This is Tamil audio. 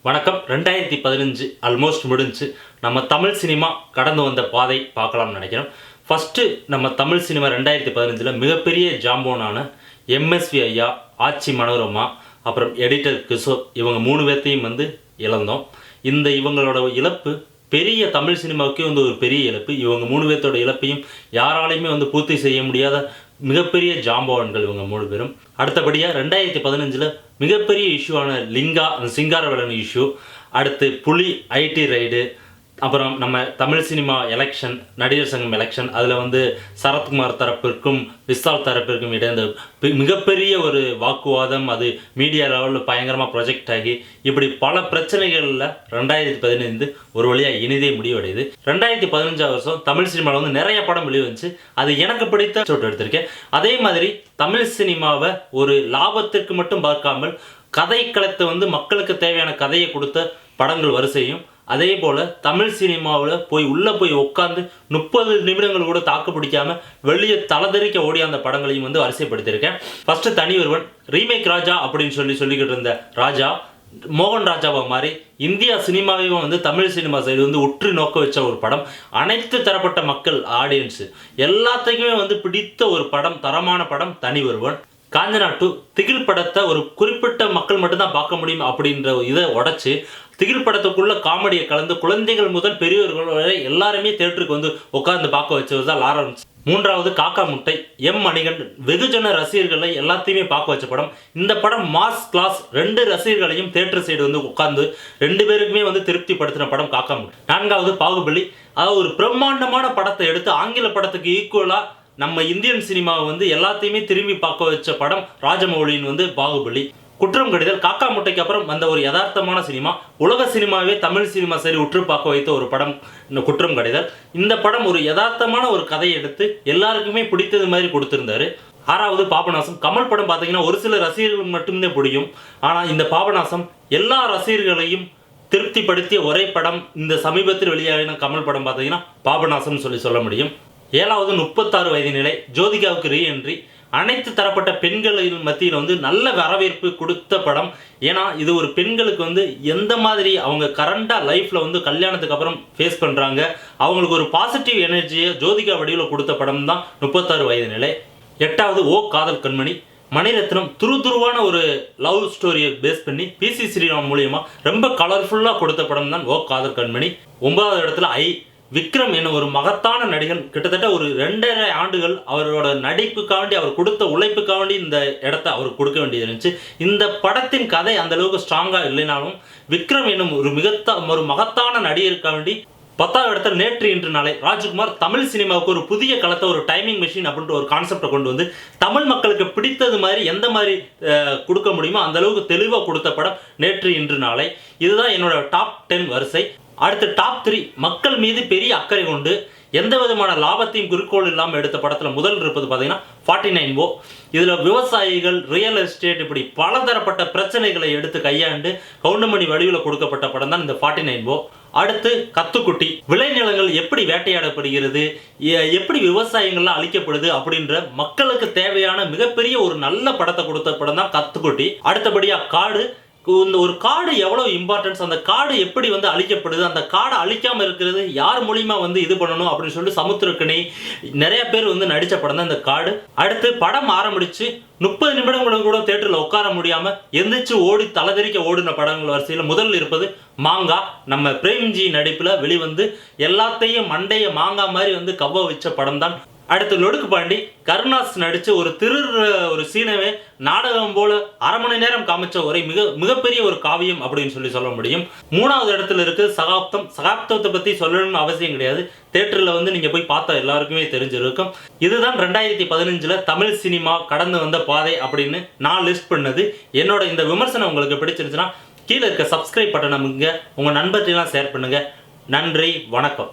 வணக்கம். 2015 ஆல்மோஸ்ட் முடிஞ்சு. நம்ம தமிழ் சினிமா கடந்து வந்த பாதை பார்க்கலாம்னு நினைக்கிறோம். ஃபஸ்ட்டு நம்ம தமிழ் சினிமா 2015ல் மிகப்பெரிய ஜாம்போனான எம்எஸ்வி ஐயா, ஆச்சி மனோரமா, அப்புறம் எடிட்டர் கிஷோர், இவங்க 3 பேர்த்தையும் இழந்தோம். இவங்களோட இழப்பு பெரிய தமிழ் சினிமாவுக்கே ஒரு பெரிய இழப்பு. இவங்க 3 பேர்த்தோட இழப்பையும் யாராலையுமே பூர்த்தி செய்ய முடியாத மிகப்பெரிய ஜாம்பவான்கள் இவங்க 3 பேரும். அடுத்தபடியாக 2015ல் மிகப்பெரிய இஷ்யூவான சிங்காரவேலன் இஷ்யூ, அடுத்து புலி ஐடி ரைடு, அப்புறம் நம்ம தமிழ் சினிமா எலெக்ஷன், நடிகர் சங்கம் எலெக்ஷன், அதில் சரத்குமார் தரப்பிற்கும் விஷால் தரப்பிற்கும் இடைந்த மிகப்பெரிய ஒரு வாக்குவாதம், அது மீடியா லெவலில் பயங்கரமாக ப்ரொஜெக்ட் ஆகி இப்படி பல பிரச்சனைகளில் 2015 ஒரு வழியாக இனிதே முடிவடையுது. 2015 வருஷம் தமிழ் சினிமாவில் நிறைய படம் வெளிவந்துச்சு. அது எனக்கு பிடித்த சோட்டு எடுத்திருக்கேன். அதே மாதிரி தமிழ் சினிமாவை ஒரு லாபத்திற்கு மட்டும் பார்க்காமல் கதை களத்தை மக்களுக்கு தேவையான கதையை கொடுத்த படங்கள் வரிசையும், அதே போல் தமிழ் சினிமாவில் உள்ளே போய் உட்காந்து 30 நிமிடங்கள் கூட தாக்கு பிடிக்காமல் வெளியே தலதெறிக்க ஓடிய அந்த படங்களையும் வரிசைப்படுத்தியிருக்கேன். ஃபஸ்ட்டு தனி ஒருவன் ரீமேக் ராஜா அப்படின்னு சொல்லிக்கிட்டு இருந்த ராஜா மோகன் ராஜாவை மாதிரி இந்தியா சினிமாவையும் தமிழ் சினிமா சைடு உற்று நோக்க வச்ச ஒரு படம். அனைத்து தரப்பட்ட மக்கள் ஆடியன்ஸு எல்லாத்துக்குமே பிடித்த ஒரு படம், தரமான படம் தனி ஒருவன். காஞ்சனா 2 திகில் படத்தை ஒரு குறிப்பிட்ட மக்கள் மட்டும்தான் பார்க்க முடியும் அப்படின்ற இதை உடைச்சு திகில் படத்துக்குள்ள காமெடியை கலந்து குழந்தைகள் முதல் பெரியவர்கள் வரை எல்லாருமே தியேட்டருக்கு உட்கார்ந்து பார்க்க வச்சது தான் லாரன்ஸ். 3வது காக்கா முட்டை, எம் மணிகண்டன் வெகுஜன ரசிகர்களை எல்லாத்தையுமே பார்க்க வச்ச படம். இந்த படம் மாஸ் கிளாஸ் 2 ரசிகர்களையும் தியேட்டர் சைடு உட்கார்ந்து 2 பேருக்குமே திருப்திப்படுத்தின படம் காக்கா முட்டை. 4வது பாகுபலி, அதாவது ஒரு பிரம்மாண்டமான படத்தை எடுத்து ஆங்கில படத்துக்கு ஈக்குவலா நம்ம இந்தியன் சினிமாவை எல்லாத்தையுமே திரும்பி பார்க்க வச்ச படம் ராஜமௌலியின் பாகுபலி. குற்றம் கடிதல், காக்கா முட்டைக்கு அப்புறம் வந்த ஒரு யதார்த்தமான சினிமா, உலக சினிமாவே தமிழ் சினிமா சரி உற்று பார்க்க வைத்த ஒரு படம் குற்றம் கடிதல். இந்த படம் ஒரு யதார்த்தமான ஒரு கதையை எடுத்து எல்லாருக்குமே பிடித்தது மாதிரி கொடுத்திருந்தாரு. 6வது பாபநாசம். கமல் படம் பார்த்தீங்கன்னா ஒரு சில ரசிகர்கள் மட்டும்தான் பிடிக்கும். ஆனால் இந்த பாபநாசம் எல்லா ரசிகர்களையும் திருப்திப்படுத்திய ஒரே படம். இந்த சமீபத்தில் வெளியான கமல் படம் பார்த்தீங்கன்னா பாபநாசம் சொல்ல முடியும். 7வது 36 வயது நிலை, ஜோதிகாவுக்கு ரீஎன்ட்ரி. அனைத்து தரப்பட்ட பெண்களின் மத்தியில் நல்ல வரவேற்பு கொடுத்த படம். ஏன்னா இது ஒரு பெண்களுக்கு எந்த மாதிரி அவங்க கரண்டாக லைஃப்பில் கல்யாணத்துக்கு அப்புறம் ஃபேஸ் பண்ணுறாங்க, அவங்களுக்கு ஒரு பாசிட்டிவ் எனர்ஜியை ஜோதிகா வடிவில் கொடுத்த படம் தான் 36 வயது நிலை. 8வது ஓ காதல் கண்மணி, மணிரத்னம் துருதுருவான ஒரு லவ் ஸ்டோரியை பேஸ் பண்ணி பிசி ஸ்ரீராம் மூலியமாக ரொம்ப கலர்ஃபுல்லாக கொடுத்த படம் தான் ஓ காதல் கண்மணி. 9வது இடத்துல விக்ரம் என்ன ஒரு மகத்தான நடிகன். கிட்டத்தட்ட ஒரு 2.5 ஆண்டுகள் அவரோட நடிப்புக்காண்டி, அவர் கொடுத்த உழைப்புக்காண்டி இந்த இடத்த அவர் கொடுக்க வேண்டியது இருந்துச்சு. இந்த படத்தின் கதை அந்த அளவுக்கு ஸ்ட்ராங்காக இல்லைனாலும் விக்ரம் என்னும் ஒரு மகத்தான நடிகருக்காண்டி 10வது இடத்துல நேற்று இன்று நாளை ராஜ்குமார் தமிழ் சினிமாவுக்கு ஒரு புதிய களத்தை, ஒரு டைமிங் மிஷின் அப்படின்ற ஒரு கான்செப்டை கொண்டு தமிழ் மக்களுக்கு பிடித்தது மாதிரி எந்த மாதிரி கொடுக்க முடியுமோ அந்த அளவுக்கு தெளிவாக கொடுத்த படம் நேற்று இன்று நாளை. இதுதான் என்னோட டாப் 10 வரிசை. அடுத்து டாப் 3 மக்கள் மீது பெரிய அக்கறை கொண்டு எந்த விதமான லாபத்தையும் குறிக்கோள் இல்லாமல் எடுத்த படத்தில் முதல் இருப்பது பார்த்தீங்கன்னா 49 இதில் விவசாயிகள், ரியல் எஸ்டேட், இப்படி பலதரப்பட்ட பிரச்சனைகளை எடுத்து கையாண்டு கவுண்டமணி வடிவில் கொடுக்கப்பட்ட படம் தான் இந்த 49. அடுத்து கத்துக்குட்டி, விளைநிலங்கள் எப்படி வேட்டையாடப்படுகிறது, எப்படி விவசாயங்கள்லாம் அழிக்கப்படுது அப்படின்ற மக்களுக்கு தேவையான மிகப்பெரிய ஒரு நல்ல படத்தை கொடுத்த படம் தான் கத்துக்குட்டி. அடுத்தபடியாக காடு, ஒரு காடு எவ்வளோ இம்பார்ட்டன்ஸ், அந்த காடு எப்படி அழிக்கப்படுது, அந்த காடை அழிக்காமல் இருக்கிறது யார் மூலியமா இது பண்ணணும் அப்படின்னு சொல்லிட்டு சமுத்திரக்கணி நிறைய பேர் நடித்த படம் தான் இந்த காடு. அடுத்து படம் ஆரம்பிச்சு 30 நிமிடங்களும் கூட தேட்டரில் உட்கார முடியாமல் எந்திரிச்சு ஓடி தலதெறிக்க ஓடின படங்கள் வரிசையில் முதல்ல இருப்பது மாங்கா. நம்ம பிரேம்ஜி நடிப்பில் வெளிவந்து எல்லாத்தையும் மண்டைய மாங்கா மாதிரி கவ்வ வச்ச படம் தான். அடுத்து லொடுக்கு பாண்டி, கருணாஸ் நடித்து ஒரு சீனவே நாடகம் போல 1/2 மணி நேரம் காமிச்ச ஒரு மிகப்பெரிய ஒரு காவியம் அப்படின்னு சொல்ல முடியும். 3வது இடத்துல இருக்கு சகாப்தம். சகாப்தத்தை பற்றி சொல்லணும்னு அவசியம் கிடையாது, தேட்டரில் நீங்கள் போய் பார்த்தா எல்லாருக்குமே தெரிஞ்சிருக்கும். இதுதான் 2015 தமிழ் சினிமா கடந்து வந்த பாதை அப்படின்னு நான் லிஸ்ட் பண்ணது. என்னோட இந்த விமர்சனம் உங்களுக்கு பிடிச்சிருச்சுன்னா கீழே இருக்க சப்ஸ்கிரைப் பட்டனை உங்கள் நண்பர்களெலாம் ஷேர் பண்ணுங்கள். நன்றி, வணக்கம்.